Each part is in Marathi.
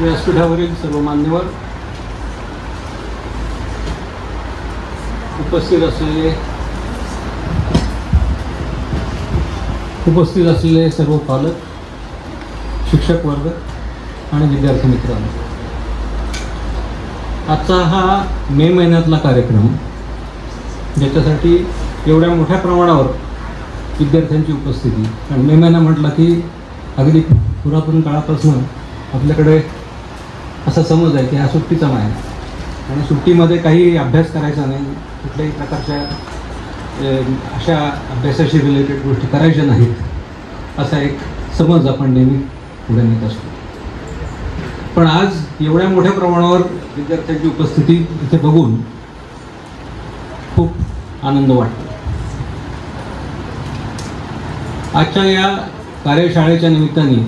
व्यासपीठावरील सर्व मान्यवर, उपस्थित असलेले सर्व पालक, शिक्षक वर्ग आणि विद्यार्थी मित्रांनो, आजचा हा मे महिन्यातला कार्यक्रम, ज्याच्यासाठी एवढ्या मोठ्या प्रमाणावर विद्यार्थ्यांची उपस्थिती, आणि मे महिना म्हटला की अगदी पुरातन काळापासून आपल्याकडे असा समज आहे की हा सुट्टीचा महिना आणि सुट्टीमध्ये काही अभ्यास करायचा नाही, कुठल्याही प्रकारच्या अशा अभ्यासाशी रिलेटेड गोष्टी करायच्या नाहीत, असा एक समज आपण नेहमी पुढे नेत असतो. पण आज एवढ्या मोठ्या प्रमाणावर विद्यार्थ्यांची उपस्थिती इथे बघून खूप आनंद वाटतो. आजच्या या कार्यशाळेच्या निमित्ताने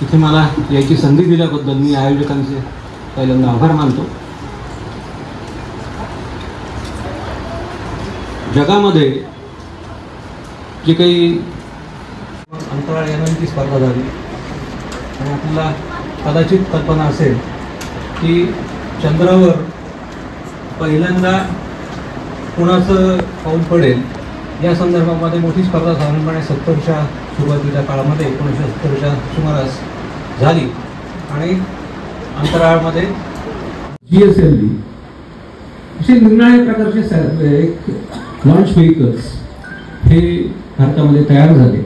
इथे मला याची संधी दिल्याबद्दल मी आयोजकांचे पहिल्यांदा आभार मानतो. जगामध्ये जी काही अंतराळ यानांची स्पर्धा झाली आणि आपल्याला कदाचित कल्पना असेल की चंद्रावर पहिल्यांदा कोणाचं पाऊल पडेल या संदर्भामध्ये मोठी स्पर्धा साधारणपणे 70च्या सुरुवातीच्या काळामध्ये 1970च्या सुमारास झाली आणि अंतराळामध्ये GSLV असे निरनिराळ्या प्रकारचे लॉन्च व्हेकल्स हे भारतामध्ये तयार झाले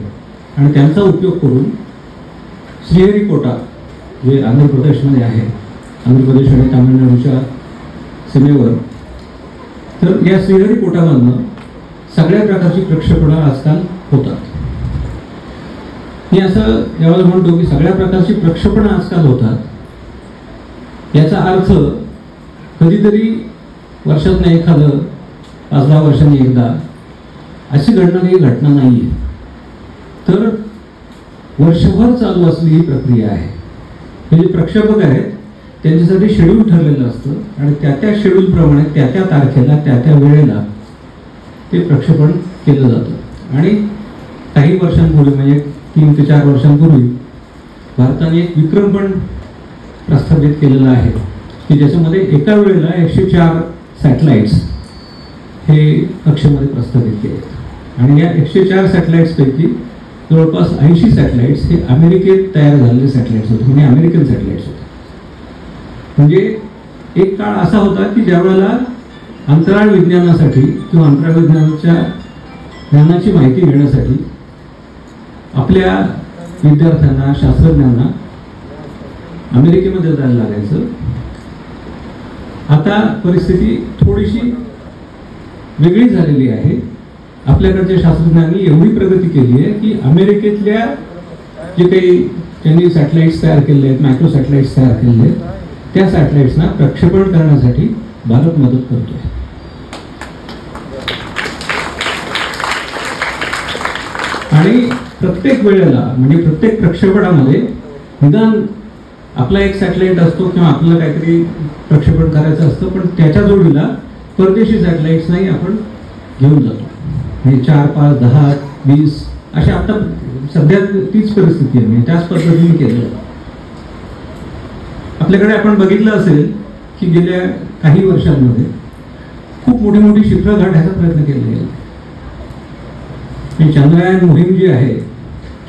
आणि त्यांचा उपयोग करून श्रीहरिकोटा, जे आंध्र प्रदेशमध्ये आहे, आंध्र प्रदेश आणि तामिळनाडूच्या सीमेवर, तर या श्रीहरिकोटामधनं सगळ्या प्रकारची प्रक्षेपणं आजकाल होतात. मी असं यावेळेला म्हणतो की सगळ्या प्रकारची प्रक्षेपणं आजकाल होतात, याचा अर्थ कधीतरी वर्षातनं एखादं 5-10 वर्षांनी एकदा अशी घडणारी घटना नाही आहे, तर वर्षभर चालू असलेली ही प्रक्रिया आहे. हे जे प्रक्षेपक आहेत त्यांच्यासाठी शेड्यूल ठरलेलं असतं आणि त्या शेड्यूलप्रमाणे त्या तारखेला त्या वेळेला ते प्रक्षेपण केलं जातं. आणि काही वर्षांपूर्वी, म्हणजे 3 ते 4 वर्षांपूर्वी, भारताने एक विक्रम पण प्रस्थापित केलेला आहे की ज्याच्यामध्ये एका वेळेला 104 सॅटेलाइट्स हे कक्षेमध्ये प्रस्थापित केले. आणि या 104 सॅटेलाइट्सपैकी जवळपास 80 सॅटेलाइट्स हे अमेरिकेत तयार झालेले सॅटेलाइट्स होते, म्हणजे अमेरिकन सॅटेलाइट्स होते. म्हणजे एक काळ असा होता की ज्यावेळेला अंतराळ विज्ञानासाठी किंवा अंतराळ विज्ञानाच्या ज्ञानाची माहिती घेण्यासाठी आपल्या विद्यार्थ्यांना, शास्त्रज्ञांना अमेरिकेमध्ये जायला लागायचं. आता परिस्थिती थोडीशी वेगळी झालेली आहे. आपल्याकडच्या शास्त्रज्ञांनी एवढी प्रगती केली आहे की अमेरिकेतल्या जे काही त्यांनी सॅटेलाइट्स तयार केले आहेत, मायक्रो सॅटेलाइट्स तयार केले आहेत, त्या सॅटेलाइट्सना प्रक्षेपण करण्यासाठी भारत मदत करतोय. आणि प्रत्येक वेळेला, म्हणजे प्रत्येक प्रक्षेपणामध्ये निदान आपला एक सॅटेलाइट असतो किंवा आपल्याला काहीतरी प्रक्षेपण करायचं असतं, पण त्याच्या जोडीला परदेशी सॅटेलाइट्स नाही आपण घेऊन जातो. म्हणजे 4, 5, 10, 20 असे आता सध्या तीच परिस्थिती आहे. म्हणजे त्याच पद्धतीने केलं. आपल्याकडे आपण बघितलं असेल की गेल्या काही वर्षांमध्ये खूप मोठी मोठी शिखरं गाठण्याचा प्रयत्न केला गेला. चंद्रयान मोहीम जी आहे,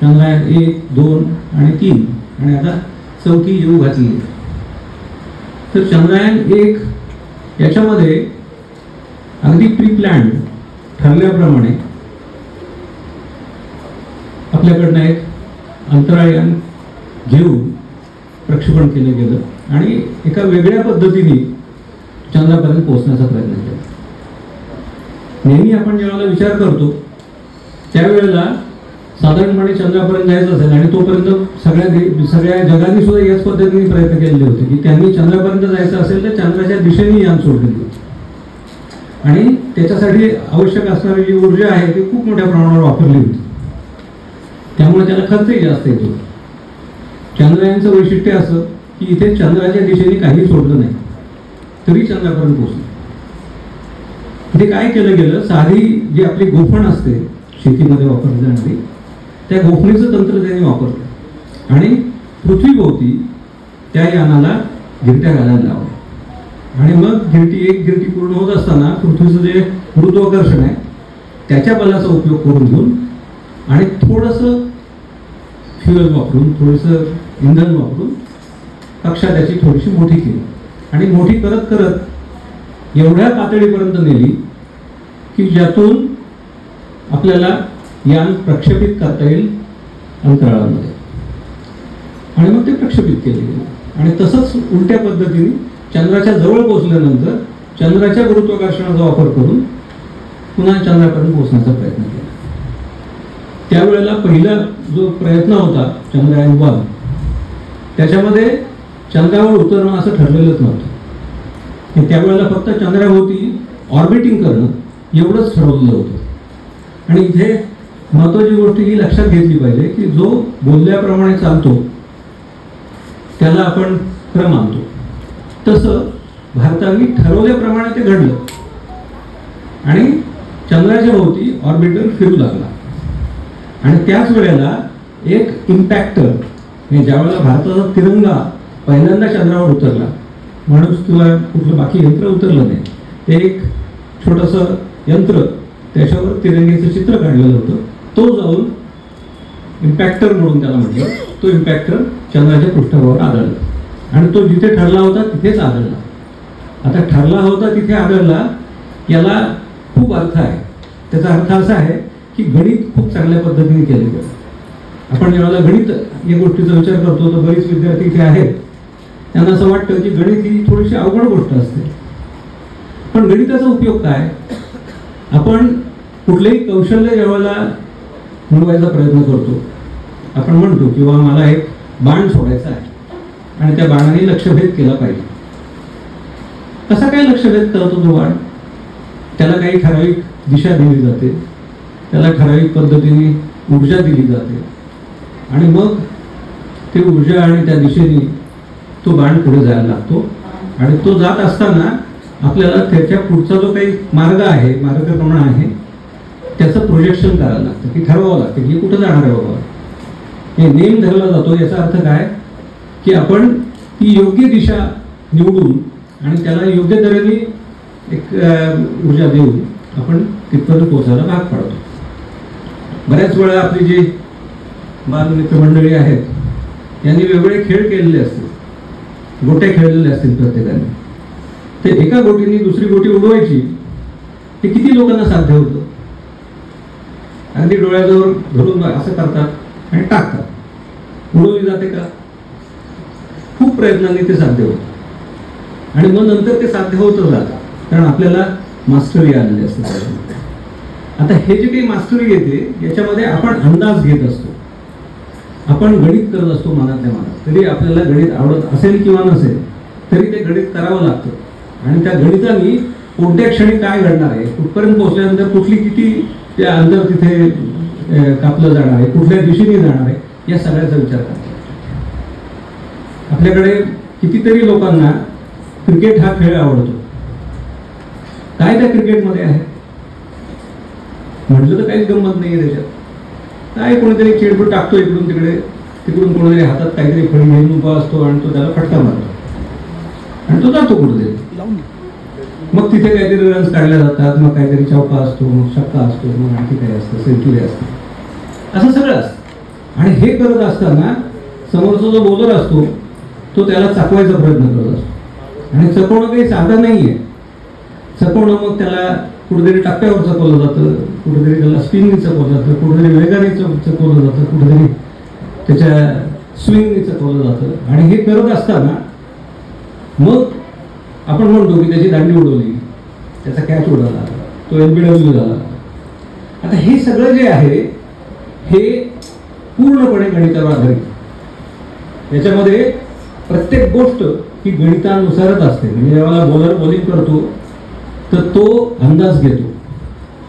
चंद्रयान 1, 2 आणि 3 आणि आता 4थी येऊ घातली. तर चंद्रयान 1 याच्यामध्ये अगदी प्री प्लॅन्ड ठरल्याप्रमाणे आपल्याकडनं एक अंतराळयान घेऊन प्रक्षेपण केलं गेलं आणि एका वेगळ्या पद्धतीने चंद्रापर्यंत पोहोचण्याचा प्रयत्न केला. नेहमी आपण जेव्हा विचार करतो त्यावेळेला साधारणपणे चंद्रापर्यंत जायचं असेल आणि तोपर्यंत सगळ्या जगाने सुद्धा याच पद्धतीने प्रयत्न केलेले होते की त्यांनी चंद्रापर्यंत जायचं असेल तर चंद्राच्या दिशेने यान सोडलेली होती आणि त्याच्यासाठी आवश्यक असणारी जी ऊर्जा आहे ती खूप मोठ्या प्रमाणावर वापरली होती. त्यामुळे त्याला खर्चही जास्त येतो. चंद्रयानचं वैशिष्ट्य असं की इथे चंद्राच्या दिशेने काही सोडलं नाही तरी चंद्रापर्यंत पोहोचलं. इथे काय केलं गेलं, साधी जी आपली गोफण असते शेतीमध्ये वापरली जाणारी, त्या गोफणीचं तंत्र त्यांनी वापरलं आणि पृथ्वीभोवती त्या यानाला गिरट्या घालायला लावल्या आणि मग एक गिरटी पूर्ण होत असताना पृथ्वीचं जे गुरुत्वाकर्षण आहे त्याच्या बलाचा उपयोग करून घेऊन आणि थोडंसं फ्युएल वापरून, थोडंसं इंधन वापरून कक्षा त्याची थोडीशी मोठी केली आणि मोठी करत करत एवढ्या पातळीपर्यंत नेली की ज्यातून आपल्याला यान प्रक्षेपित करता येईल अंतराळामध्ये. आणि मग ते प्रक्षेपित केले गेले आणि तसंच उलट्या पद्धतीने चंद्राच्या जवळ पोहोचल्यानंतर चंद्राच्या गुरुत्वाकर्षणाचा वापर करून पुन्हा चंद्रापर्यंत पोहोचण्याचा प्रयत्न केला. त्यावेळेला पहिला जो प्रयत्न होता चंद्रयान 1 त्याच्यामध्ये चंद्रावर उतरणं असं ठरलेलंच नव्हतं. त्यावेळेला फक्त चंद्राभोवती ऑर्बिटिंग करणं एवढंच ठरवलेलं होतं. आणि इथे महत्वाची गोष्ट ही लक्षात घेतली पाहिजे की जो बोलल्याप्रमाणे चालतो त्याला आपण खरं मानतो. तसं भारताने ठरवल्याप्रमाणे ते घडलं आणि चंद्राच्या भोवती ऑर्बिटर फिरू लागला. आणि त्याच वेळेला एक इम्पॅक्टर ज्यावेळेला भारताचा तिरंगा पहिल्यांदा चंद्रावर उतरला, माणूस किंवा कुठलं बाकी यंत्र उतरलं नाही, ते एक छोटंसं यंत्र त्याच्यावर तिरंगेचं चित्र काढलेलं होतं. तो जाऊन इम्पॅक्टर म्हणून त्याला म्हटलं, तो इम्पॅक्टर चंद्राच्या पृष्ठावर आदळला आणि तो जिथे ठरला होता तिथेच आदळला. आता ठरला होता तिथे आदळला याला खूप अर्थ आहे. त्याचा अर्थ असा आहे की गणित खूप चांगल्या पद्धतीने केले गेलं. आपण जेव्हा गणित या गोष्टीचा विचार करतो तर बरेच विद्यार्थी इथे आहेत, त्यांना असं वाटतं की गणित ही थोडीशी अवघड गोष्ट असते. पण गणिताचा उपयोग काय? आपण कुठलेही कौशल्य जेव्हा मिळवायचा प्रयत्न करतो, आपण म्हणतो किंवा मला एक बाण सोडायचा आहे आणि त्या बाणाने लक्ष्यभेद केला पाहिजे. कसा काय लक्ष्यभेद करतो तो बाण? त्याला काही ठराविक दिशा दिली जाते, त्याला ठराविक पद्धतीने ऊर्जा दिली जाते आणि मग ते ऊर्जा आणि त्या दिशेने तो बाण पुढे जायला लागतो. आणि तो जात असताना आपल्याला त्याच्या पुढचा जो काही मार्ग आहे, मार्गक्रमण आहे, त्याचं प्रोजेक्शन करायला लागतं, की ठरवावं लागतं की कुठं जाणार आहे बाबा. हे नेम धरला जातो. याचा अर्थ काय की आपण ती योग्य दिशा निवडून आणि त्याला योग्य तऱ्हेने एक ऊर्जा देऊन आपण तिथपर्यंत पोहोचायला भाग पाडतो. बऱ्याच वेळा आपली जी बालमित्रमंडळी आहेत यांनी वेगवेगळे खेळ केलेले असतील, गोट्या खेळलेले असतील प्रत्येकाने. ते एका गोटीने दुसरी गोटी उडवायची, हे किती लोकांना साध्य होतं? अगदी डोळ्याजवळ धरून असं करतात आणि टाकतात. उडवली जाते का? खूप प्रयत्नांनी ते साध्य होतं आणि मग नंतर ते साध्य होतं जातं, कारण आपल्याला मास्टरी आलेली असते. आता हे जे काही मास्टरी येते याच्यामध्ये आपण अंदाज घेत असतो, आपण गणित करत असतो मनातल्या मनात. तरी आपल्याला गणित आवडत असेल किंवा नसेल तरी ते गणित करावं लागतं आणि त्या गणिताने कोणत्या क्षणी काय घडणार आहे, कुठपर्यंत पोहोचल्यानंतर कुठली किती त्या अंतर तिथे कापलं जाणार आहे, कुठल्या दिशेने जाणार आहे, या सगळ्याचा विचार करतात. आपल्याकडे कितीतरी लोकांना क्रिकेट हा खेळ आवडतो. काय त्या क्रिकेटमध्ये आहे म्हटलं तर काहीच गंमत नाही आहे त्याच्यात. काय कोणीतरी चेंडू टाकतो इकडून तिकडे, तिकडून कोणीतरी हातात काहीतरी फळी घेऊन उभा असतो आणि तो त्याला फटका मारतो आणि तो जातो कुठेतरी. मग तिथे काहीतरी रन्स काढल्या जातात, मग काहीतरी चौका असतो, मग छक्का असतो, मग आणखी काही असतं, सेंचुरी असते, असं सगळं असतं. आणि हे करत असताना समोरचा जो बॉलर असतो तो त्याला चकवायचा प्रयत्न करत असतो आणि चकवणं काही साधं नाहीये. चकवणं मग त्याला कुठेतरी टप्प्यावर चकवलं जातं, कुठेतरी त्याला स्पिनने चकवलं जातं, कुठेतरी वेगाने चकवलं जातं, कुठेतरी त्याच्या स्विंगने चकवलं जातं. आणि हे करत असताना मग आपण म्हणतो की त्याची दांडी उडवली, त्याचा कॅच उडवला, तो LBW झाला. आता हे सगळं जे आहे हे पूर्णपणे गणितावर आधारित. याच्यामध्ये प्रत्येक गोष्ट ही गणितानुसारच असते. म्हणजे जेव्हा बॉलर बॉलिंग करतो तर तो अंदाज घेतो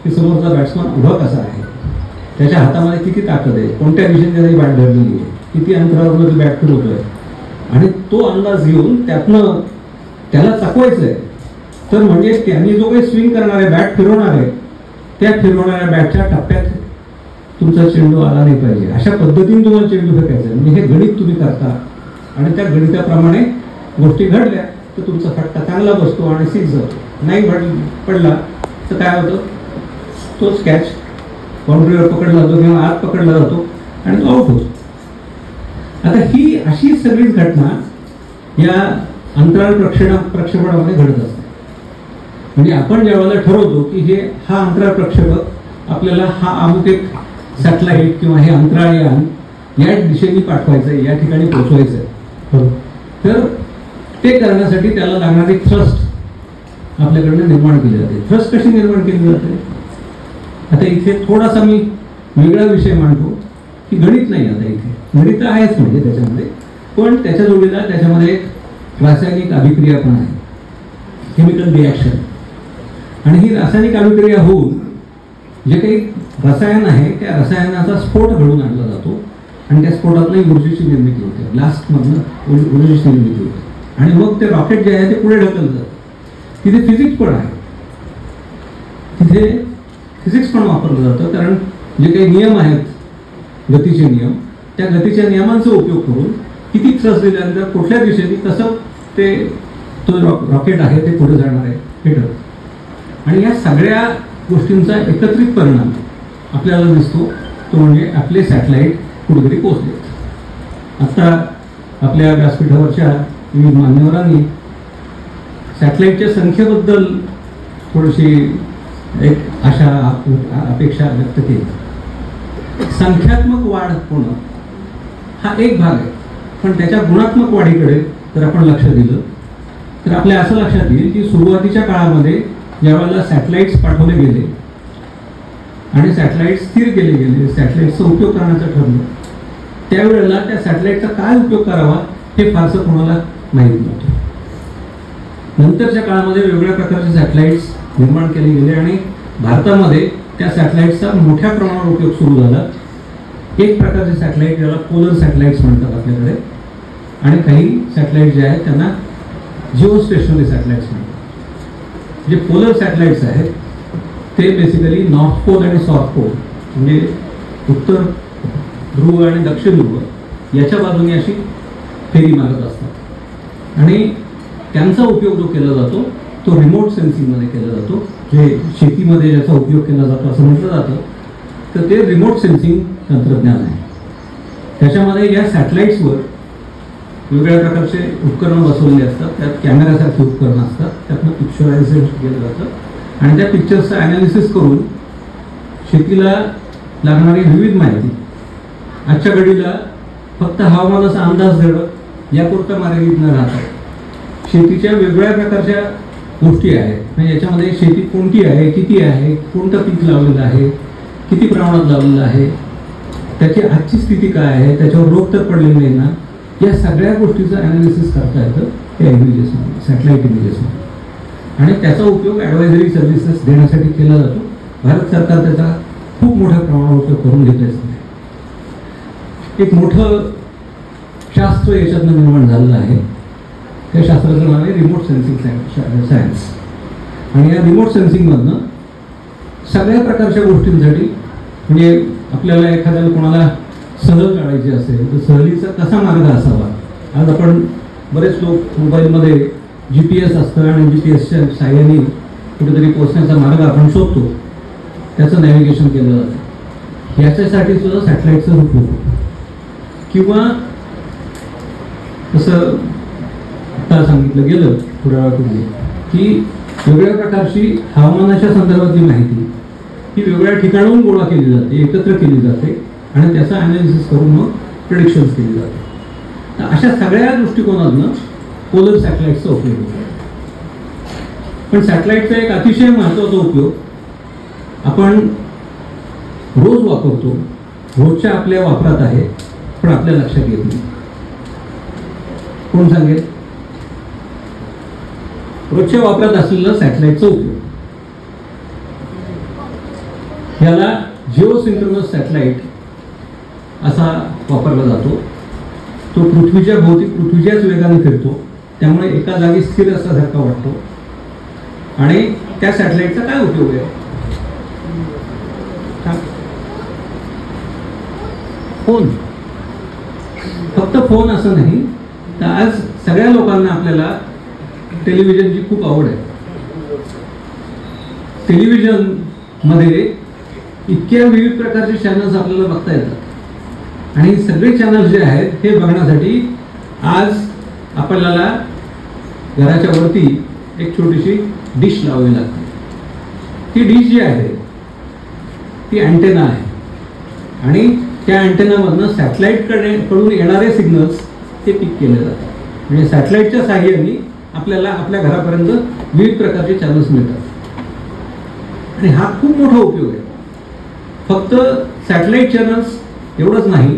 की समोरचा बॅट्समन उभा कसा आहे, त्याच्या हातामध्ये किती ताकद आहे, कोणत्या दिशेने त्याची बॅट धरलेली आहे, किती अंतरावर बॅट फिरवतोय आणि तो अंदाज घेऊन त्यातनं त्याला चकवायचं आहे. तर म्हणजे त्यांनी जो काही स्विंग करणार आहे, बॅट फिरवणार आहे, त्या फिरवणाऱ्या बॅटच्या टप्प्यात तुमचा चेंडू आला नाही पाहिजे, अशा पद्धतीने तुम्हाला चेंडू फेकायचा आहे. म्हणजे हे गणित तुम्ही करता आणि त्या गणिताप्रमाणे गोष्टी घडल्या तर तुमचा फटका चांगला बसतो आणि सिक्स जातो. नाही पडला तर काय होतं, तोच कॅच बाउंड्रीवर पकडला जातो किंवा आत पकडला जातो आणि तो आउट होतो. आता ही अशी सगळीच घटना या अंतराळ प्रक्षेपणामध्ये घडत असते. म्हणजे आपण ज्यावेळेला ठरवतो की हे हा अंतराळ प्रक्षेपक आपल्याला हा अमुक एक सॅटेलाइट किंवा हे अंतराळयान या दिशेने पाठवायचं आहे, या ठिकाणी पोहोचवायचं आहे, तर ते करण्यासाठी त्याला लागणारी थ्रस्ट आपल्याकडनं निर्माण केली जाते. थ्रस्ट कशी निर्माण केली जाते? आता इथे थोडासा मी वेगळा विषय मांडतो की गणित नाही. आता इथे गणित आहेच म्हणजे त्याच्यामध्ये, पण त्याच्या जोडीला त्याच्यामध्ये एक रासायनिक अभिक्रिया पण आहे, केमिकल रिॲक्शन. आणि ही रासायनिक अभिक्रिया होऊन जे काही रसायन आहे त्या रसायनाचा स्फोट घडून आणला जातो आणि त्या स्फोटातनं ऊर्जेची निर्मिती होते, ब्लास्टमधनं ऊर्जेची निर्मिती होते आणि मग ते रॉकेट जे आहे ते पुढे ढकललं जातं. तिथे फिजिक्स पण आहे, तिथे फिजिक्स पण वापरलं जातं. कारण जे काही नियम आहेत गतीचे नियम, त्या गतीच्या नियमांचा उपयोग करून किती थ्रस्ट दिल्यानंतर कुठल्या दिशेने कसं ते तो रॉकेट आहे ते पुढे जाणार आहे हे ठरतं. आणि या सगळ्या गोष्टींचा एकत्रित परिणाम आपल्याला दिसतो तो म्हणजे आपले सॅटेलाइट कुठेतरी पोहोचले. आता आपल्या व्यासपीठावरच्या विविध मान्यवरांनी सॅटेलाइटच्या संख्येबद्दल थोडीशी एक आशा अपेक्षा व्यक्त केली. संख्यात्मक वाढ होणं हा एक भाग आहे, पण त्याच्या गुणात्मक वाढीकडे जर आपण लक्ष दिलं तर आपल्या असं लक्षात येईल की सुरुवातीच्या काळामध्ये ज्यावेळेला सॅटेलाइट्स पाठवले गेले आणि सॅटेलाइट स्थिर केले गेले, सॅटेलाइटचा उपयोग करण्याचं ठरलं, त्यावेळेला त्या सॅटेलाइटचा काय उपयोग करावा हे फारसं कोणाला माहीत नव्हतं. नंतरच्या काळामध्ये वेगवेगळ्या प्रकारचे सॅटेलाइट्स निर्माण केले गेले आणि भारतामध्ये त्या सॅटेलाइटचा मोठ्या प्रमाणावर उपयोग सुरू झाला. एक प्रकारचे सॅटेलाइट ज्याला पोलर सॅटेलाइट्स म्हणतात आपल्याकडे, आणि काही सॅटेलाइट जे आहेत त्यांना जिओ स्टेशनरी सॅटेलाइट्स म्हणतात. जे पोलर सॅटेलाइट्स आहेत ते बेसिकली नॉर्थ पोल आणि साऊथ पोल म्हणजे उत्तर ध्रुव आणि दक्षिण ध्रुव याच्या बाजूने अशी फेरी मारत असतात आणि त्यांचा उपयोग जो केला जातो तो रिमोट सेन्सिंगमध्ये केला जातो. जे शेतीमध्ये ज्याचा उपयोग केला जातो असं म्हटलं जातं तर ते रिमोट सेन्सिंग तंत्रज्ञान आहे. त्याच्यामध्ये या सॅटेलाइट्सवर वेगवेगळ्या प्रकारचे उपकरणं बसवलेली असतात, त्यात कॅमेरासारखी उपकरणं असतात, त्यातनं पिक्चरायझेशन केलं जातं आणि त्या पिक्चर्सचं ॲनालिसिस करून शेतीला लागणारी विविध माहिती आजच्या घडीला फक्त हवामानाचा अंदाज देणं यापुरता मर्यादित न राहता शेतीच्या वेगवेगळ्या प्रकारच्या गोष्टी आहेत. म्हणजे याच्यामध्ये शेती कोणती आहे, किती आहे, कोणतं पीक लावलेलं आहे, किती प्रमाणात लावलेलं आहे, त्याची आजची स्थिती काय आहे, त्याच्यावर रोग तर पडलेले नाही ना, या सगळ्या गोष्टीचं ॲनालिसिस करता येतं त्या इमेजेसमध्ये, सॅटेलाइट इमेजेसमध्ये. आणि त्याचा उपयोग ॲडवायझरी सर्व्हिसेस देण्यासाठी केला जातो. भारत सरकार त्याचा खूप मोठ्या प्रमाणावर उपयोग करून घेतलेच नाही. एक मोठं शास्त्र याच्यातनं निर्माण झालेलं आहे. त्या शास्त्राचं नाव आहे रिमोट सेन्सिंग सायन्स. आणि या रिमोट सेन्सिंगमधनं सगळ्या प्रकारच्या गोष्टींसाठी म्हणजे आपल्याला एखाद्याला कोणाला सहल काढायची असेल तर सहलीचा कसा मार्ग असावा. आज आपण बरेच लोक मोबाईलमध्ये GPS असतं आणि GPSच्या साहाय्याने कुठेतरी पोहोचण्याचा मार्ग आपण शोधतो, त्याचं नॅव्हिगेशन केलं जातं. याच्यासाठी सुद्धा सॅटेलाइटचा उपयोग होतो. किंवा तसं आता सांगितलं गेलं थोड्या वेळापूर्वी की वेगवेगळ्या प्रकारची हवामानाच्या संदर्भातली माहिती ही वेगवेगळ्या ठिकाणाहून गोळा केली जाते, एकत्र केली जाते आणि त्याचा ॲनालिसिस करून मग प्रेडिक्शन्स केली जाते. तर अशा सगळ्या दृष्टिकोनातनं पोलर सॅटेलाइटचा उपयोग होतो. पण सॅटेलाइटचा एक अतिशय महत्त्वाचा उपयोग आपण रोज वापरतो, रोजच्या आपल्या वापरात आहे, पण आपल्या लक्षात येत नाही. कोण सांगेल? रोजच्या वापरात असलेला सॅटेलाइटचा उपयोग याला जिओ सिंक्रोनस सॅटेलाइट असा वापरला जातो. तो पृथ्वीच्या भोवती पृथ्वीच्याच वेगाने फिरतो, त्यामुळे एका जागी स्थिर असल्यासारखा वाटतो. आणि त्या सॅटेलाइटचा काय उपयोग आहे? फोन, फक्त फोन असं नाही तर आज सगळ्या लोकांना आपल्याला टेलिव्हिजनची खूप आवड आहे. टेलिव्हिजन मध्ये इतक्या विविध प्रकारचे चॅनल्स आपल्याला बघता येतात आणि सगळे चॅनल्स जे आहेत हे बघण्यासाठी आज आपल्याला घराच्या वरती एक छोटीशी डिश लावावी लागते. ती डिश जी आहे ती अँटेना आहे आणि त्या अँटेनामधनं सॅटेलाइट कडून येणारे सिग्नल्स ते पिक केले जातात. म्हणजे सॅटेलाइटच्या साहाय्याने आपल्याला आपल्या घरापर्यंत विविध प्रकारचे चॅनल्स मिळतात आणि हा खूप मोठा उपयोग आहे. फक्त सॅटेलाइट चॅनल्स एवढंच नाही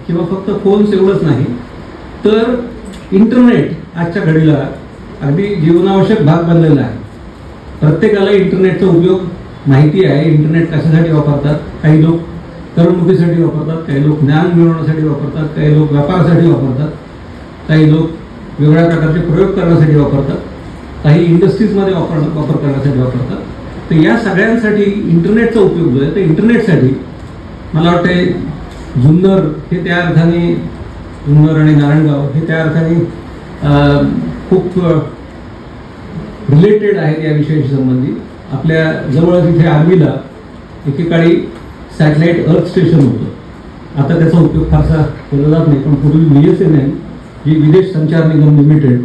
किंवा फक्त फोन्स एवढंच नाही तर इंटरनेट आजच्या घडीला अगदी जीवनावश्यक भाग बनलेला आहे. प्रत्येकाला इंटरनेटचा उपयोग माहिती आहे. इंटरनेट कशासाठी वापरतात? काही लोक करमणुकीसाठी वापरतात, काही लोक ज्ञान मिळवण्यासाठी वापरतात, काही लोक व्यापारासाठी वापरतात, काही लोक वेगळ्या प्रकारचे प्रयोग करण्यासाठी वापरतात, काही इंडस्ट्रीजमध्ये वापर करण्यासाठी वापरतात. तर या सगळ्यांसाठी इंटरनेटचा उपयोग जो आहे तर इंटरनेटसाठी मला वाटते जुन्नर हे त्या अर्थाने, जुन्नर आणि नारायणगाव हे त्या अर्थाने खूप रिलेटेड आहेत या विषयाशी संबंधित. आपल्या जवळच इथे आर्मीला एकेकाळी सॅटेलाइट अर्थ स्टेशन होतं. आता त्याचा उपयोग फारसा केला जात नाही, पण पूर्वी BSNL जी विदेश संचार निगम लिमिटेड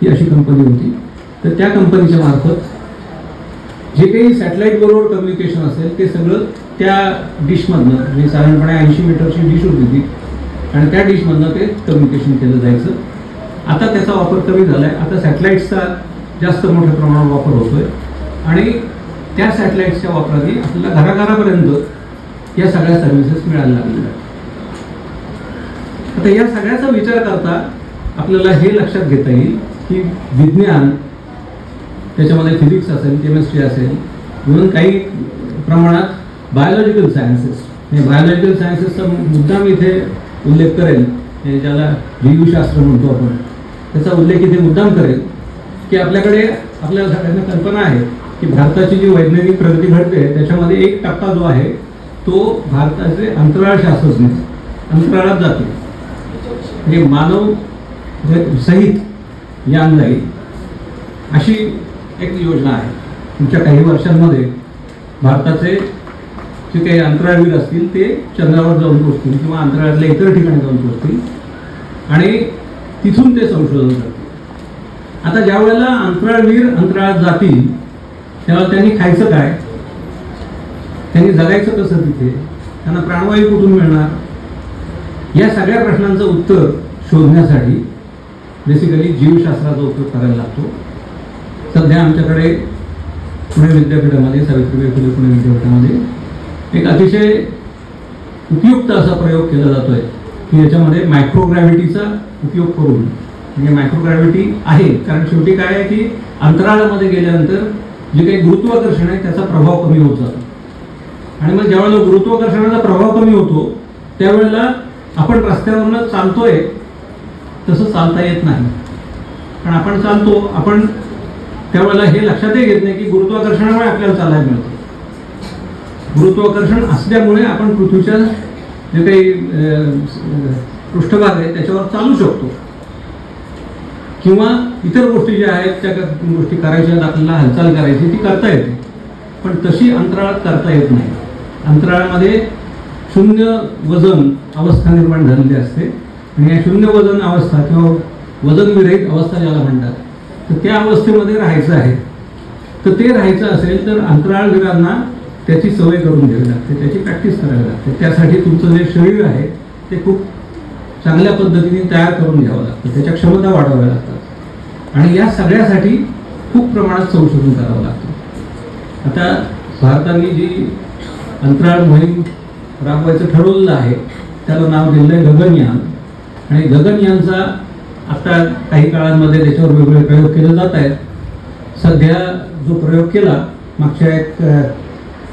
ही अशी कंपनी होती. तर त्या कंपनीच्या मार्फत जे काही सॅटेलाइट बरोबर कम्युनिकेशन असेल ते सगळं त्या डिशमधनं, म्हणजे साधारणपणे 80 मीटरची डिश होती ती आणि त्या डिशमधनं ते कम्युनिकेशन केलं जायचं. आता त्याचा वापर कमी झाला आहे. आता सॅटेलाइट्सचा जास्त मोठ्या प्रमाणावर वापर होतोय आणि त्या सॅटेलाइट्सच्या वापराने आपल्याला घराघरापर्यंत या सगळ्या सर्व्हिसेस मिळायला लागलेल्या आहेत. आता या सगळ्याचा विचार करता आपल्याला हे लक्षात घेता येईल की विज्ञान, त्याच्यामध्ये फिजिक्स असेल, केमिस्ट्री असेल, म्हणून काही प्रमाणात बायोलॉजिकल सायन्सेस, म्हणजे बायोलॉजिकल सायन्सेसचा मुद्दा मी इथे उल्लेख करेल, ज्याला जीवशास्त्र म्हणतो आपण, त्याचा उल्लेख इथे मुद्दाम करेल की आपल्याकडे आपल्याला सगळ्यांना कल्पना आहे की भारताची जी वैज्ञानिक प्रगती घडते त्याच्यामध्ये एक टप्पा जो आहे तो भारताचे अंतराळ शास्त्रज्ञ अंतराळात जातील, म्हणजे मानव सहित यान जाईल अशी एक योजना आहे. पुढच्या काही वर्षांमध्ये भारताचे जे काही अंतराळवीर असतील ते चंद्रावर जाऊन पोहोचतील किंवा अंतराळातल्या इतर ठिकाणी जाऊन पोहोचतील आणि तिथून ते संशोधन करतील. आता ज्या वेळेला अंतराळवीर अंतराळात जातील तेव्हा त्यांनी खायचं काय, त्यांनी जगायचं कसं, तिथे त्यांना प्राणवायू कुठून मिळणार, या सगळ्या प्रश्नांचं उत्तर शोधण्यासाठी बेसिकली जीवशास्त्राचा उपयोग करायला लागतो. सध्या आमच्याकडे पुणे विद्यापीठामध्ये, सावित्रीबाई फुले पुणे विद्यापीठामध्ये एक अतिशय उपयुक्त असा प्रयोग केला जातोय की याच्यामध्ये मायक्रोग्रॅव्हिटीचा उपयोग करून, म्हणजे मायक्रोग्रॅव्हिटी आहे कारण शेवटी काय आहे की अंतराळामध्ये गेल्यानंतर जे काही गुरुत्वाकर्षण आहे त्याचा प्रभाव कमी होत जातो आणि मग ज्यावेळेला गुरुत्वाकर्षणाचा प्रभाव कमी होतो त्यावेळेला आपण रस्त्यावरनं चालतोय तसं चालता येत नाही. कारण आपण चालतो, आपण त्यावेळेला हे लक्षातही घेत नाही की गुरुत्वाकर्षणामुळे आपल्याला चालायला मिळतं. गुरुत्वाकर्षण असल्यामुळे आपण पृथ्वीच्या जे काही पृष्ठभाग आहे त्याच्यावर चालू शकतो किंवा इतर गोष्टी ज्या आहेत त्या गोष्टी करायच्या, आपल्याला हालचाल करायची ती करता येते, पण तशी अंतराळात करता येत नाही. अंतराळामध्ये शून्य वजन अवस्था निर्माण झालेली असते आणि या शून्य वजन अवस्था किंवा वजन विरहित अवस्था ज्याला म्हणतात तर त्या अवस्थेमध्ये राहायचं आहे. तर ते राहायचं असेल तर अंतराळवीरांना त्याची सवय करून घ्यावी लागते, त्याची प्रॅक्टिस करावी लागते. त्यासाठी तुमचं जे शरीर आहे ते खूप चांगल्या पद्धतीने तयार करून घ्यावं लागतं, त्याच्या क्षमता वाढवाव्या लागतात आणि या सगळ्यासाठी खूप प्रमाणात संशोधन करावं लागतं. आता भारताने जी अंतराळ मोहीम राबवायचं ठरवलेलं आहे त्याला नाव दिलं आहे गगनयान आणि गगनयानचा आता काही काळांमध्ये त्याच्यावर वेगवेगळे प्रयोग केले जात आहेत. सध्या जो प्रयोग केला मागच्या एक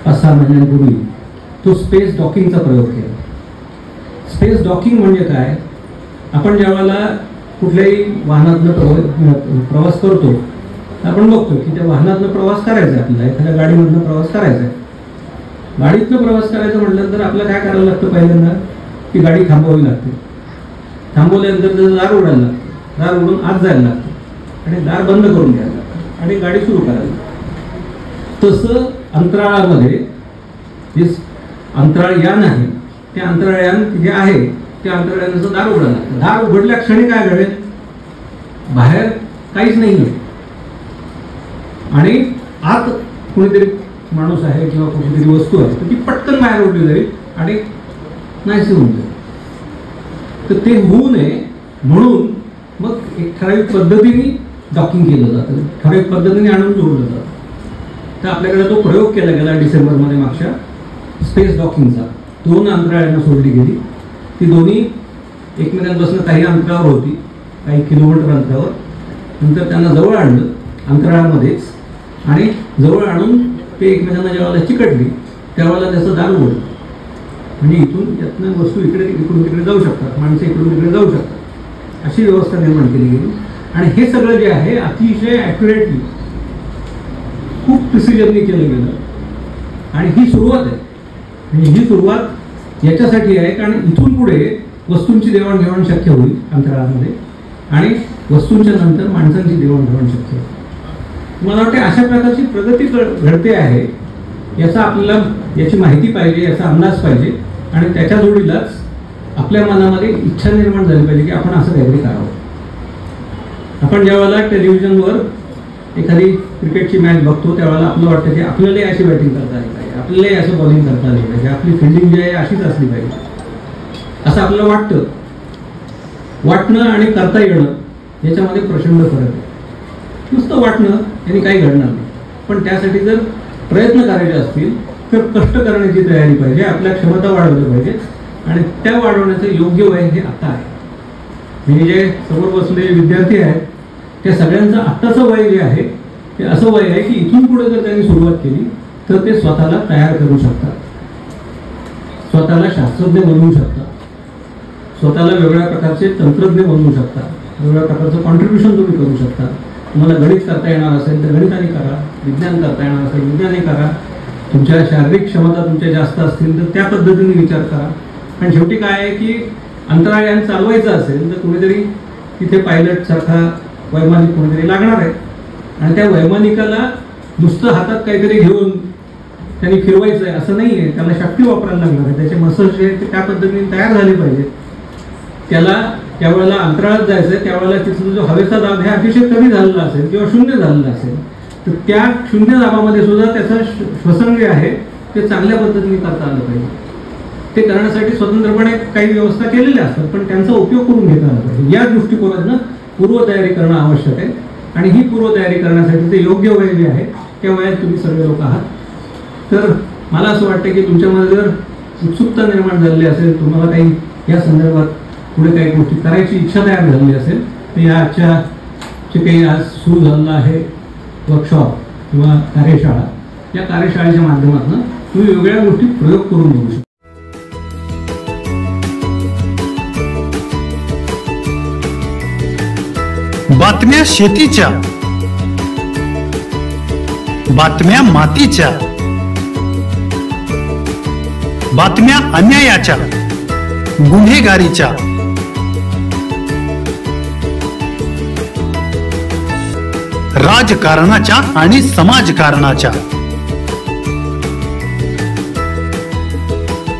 5-6 महिन्यांपूर्वी तो स्पेस डॉकिंगचा प्रयोग केला. स्पेस डॉकिंग म्हणजे काय, आपण ज्या वेळेला कुठल्याही वाहनातनं प्रवास करतो आपण बघतो की त्या वाहनातनं प्रवास करायचा आहे, आपल्याला एखाद्या गाडीमधनं प्रवास करायचा आहे. गाडीतनं प्रवास करायचं म्हटलं तर आपल्याला काय करावं लागतं, पहिल्यांदा ती गाडी थांबवावी लागते. थांबवल्यानंतर त्याचं दार उघडायला लागतं, दार उघडून आत जायला लागतं आणि दार बंद करून घ्यायला लागतं आणि गाडी सुरू करायला लागते. तसं अंतराळामध्ये जे अंतराळ यान आहे, ते अंतराळ यान जे आहे त्या अंतराळयानाचं दार उघडायला लागतं. दार उघडल्या क्षणी काय घडेल, बाहेर काहीच नाही आहे आणि आत कोणीतरी माणूस आहे किंवा कुठलीतरी वस्तू आहे तर ती पटकन बाहेर उडली जाईल आणि नाहीसे होऊन जाईल. तर ते होऊ नये म्हणून मग एक ठराविक पद्धतीने डॉकिंग केलं जातं, ठराविक पद्धतीने आणून जोडलं जातं. तर आपल्याकडे तो प्रयोग केला गेला डिसेंबरमध्ये मागच्या स्पेस डॉकिंगचा. 2 अंतराळयानं सोडली गेली. ती दोन्ही एकमेकांपासून काही अंतरावर होती, काही किलोमीटर अंतरावर. नंतर त्यांना जवळ आणलं अंतराळामध्येच आणि जवळ आणून ते एकमेकांना ज्यावेळेला चिकटली त्यावेळेला त्याचं दार उघडलं. म्हणजे इथून त्यातनं वस्तू इकडून तिकडे जाऊ शकतात, माणसं इकडून तिकडे जाऊ शकतात, अशी व्यवस्था निर्माण केली गेली. आणि हे सगळं जे आहे अतिशय ॲक्युरेटली खूप प्रिसिजनने केलं गेलं. आणि ही सुरुवात आहे. आणि ही सुरुवात याच्यासाठी आहे कारण इथून पुढे वस्तूंची देवाणघेवाण शक्य होईल अंतराळामध्ये आणि वस्तूंच्या नंतर माणसांची देवाणघेवाण शक्य होईल. मला वाटते अशा प्रकारची प्रगती घडते आहे, याचा आपल्याला याची माहिती पाहिजे, याचा अंदाज पाहिजे आणि त्याच्या जोडीलाच आपल्या मनामध्ये इच्छा निर्माण झाली पाहिजे की आपण असं काहीतरी करावं. आपण ज्यावेळेला टेलिव्हिजनवर एखादी क्रिकेटची मॅच बघतो त्यावेळेला आपलं वाटतं की आपल्यालाही अशी बॅटिंग करता आली पाहिजे, आपल्यालाही असं बॉलिंग करता आली पाहिजे, आपली फिल्डिंग जी आहे अशीच असली पाहिजे असं आपल्याला वाटतं. वाटणं आणि करता येणं याच्यामध्ये प्रचंड फरक आहे. नुसतं वाटणं यांनी काही घडणार नाही, पण त्यासाठी जर प्रयत्न करायचे असतील तर कष्ट करण्याची तयारी पाहिजे, आपल्या क्षमता वाढवल्या पाहिजेत आणि त्या वाढवण्याचं योग्य वय हे आता आहे. म्हणजे जे समोर बसलेले विद्यार्थी आहेत त्या सगळ्यांचं आत्ताचं वय जे आहे ते असं वय आहे की इथून पुढे जर त्यांनी सुरुवात केली तर ते स्वतःला तयार करू शकतात, स्वतःला शास्त्रज्ञ बनवू शकतात, स्वतःला वेगवेगळ्या प्रकारचे तंत्रज्ञ बनवू शकतात, वेगवेगळ्या प्रकारचं कॉन्ट्रीब्युशन तुम्ही करू शकता. तुम्हाला गणित करता येणार असेल तर गणिताने करा, विज्ञान करता येणार असेल विज्ञाने करा, तुमच्या शारीरिक क्षमता तुमच्या जास्त असतील तर त्या पद्धतीने विचार करा. पण शेवटी काय आहे की अंतराळयान चालवायचं असेल तर कुणीतरी तिथे पायलटसारखा वैमानिक कोणीतरी लागणार आहे आणि त्या वैमानिकाला नुसतं हातात काहीतरी घेऊन त्यांनी फिरवायचं आहे असं नाही आहे. त्याला शक्ती वापरायला लागणार आहे, त्याचे मसल्स जे आहेत ते त्या पद्धतीने तयार झाले पाहिजेत. त्याला त्यावेळेला अंतराळात जायचं आहे त्यावेळेला तिथला जो हवेचा दाब हे अतिशय कमी झालेला असेल किंवा शून्य झालेला असेल तर त्या शून्य दाबामध्ये सुद्धा त्याचं श्वसन जे आहे ते चांगल्या पद्धतीने करता आलं पाहिजे. ते करण्यासाठी स्वतंत्रपणे काही व्यवस्था केलेल्या असतात पण त्यांचा उपयोग करून घेता आला पाहिजे. या दृष्टिकोनातनं पूर्वतयारी करणं आवश्यक आहे आणि ही पूर्वतयारी करण्यासाठी ते योग्य वय जे आहे त्या वयात तुम्ही सर्व लोक आहात. तर मला असं वाटतं की तुमच्यामध्ये जर उत्सुकता निर्माण झालेली असेल, तुम्हाला काही या संदर्भात पुढे काही गोष्टी करायची इच्छा तयार झालेली असेल तर या आजच्या जे काही आज सुरू झालेलं आहे वर्कशॉप किंवा कार्यशाळा, या कार्यशाळेच्या माध्यमातून तुम्ही वेगवेगळ्या गोष्टी प्रयोग करून बघू शकता. बातम्या शेतीच्या, बातम्या मातीच्या, बातम्या अन्यायाच्या, गुन्हेगारीच्या, राजकारणाच्या आणि समाजकारणाच्या,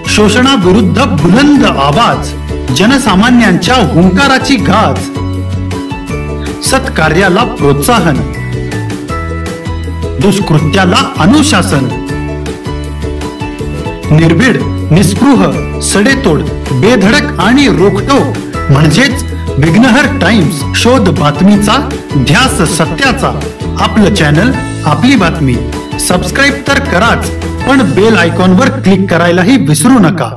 शोषणाविरुद्ध बुलंद आवाज, जनसामान्यांच्या हुंकाराची गाज, सत्कार्याला प्रोत्साहन, दुष्कृत्याला अनुशासन, निर्भीड, निस्पृह, सडेतोड, बेधडक आणि रोखटोक म्हणजेच विघ्नहर टाइम्स. शोध बातमीचा, ध्यास सत्याचा. आपलं चॅनल, आपली बातमी. सबस्क्राईब तर कराच पण बेल आयकॉनवर क्लिक करायलाही विसरू नका.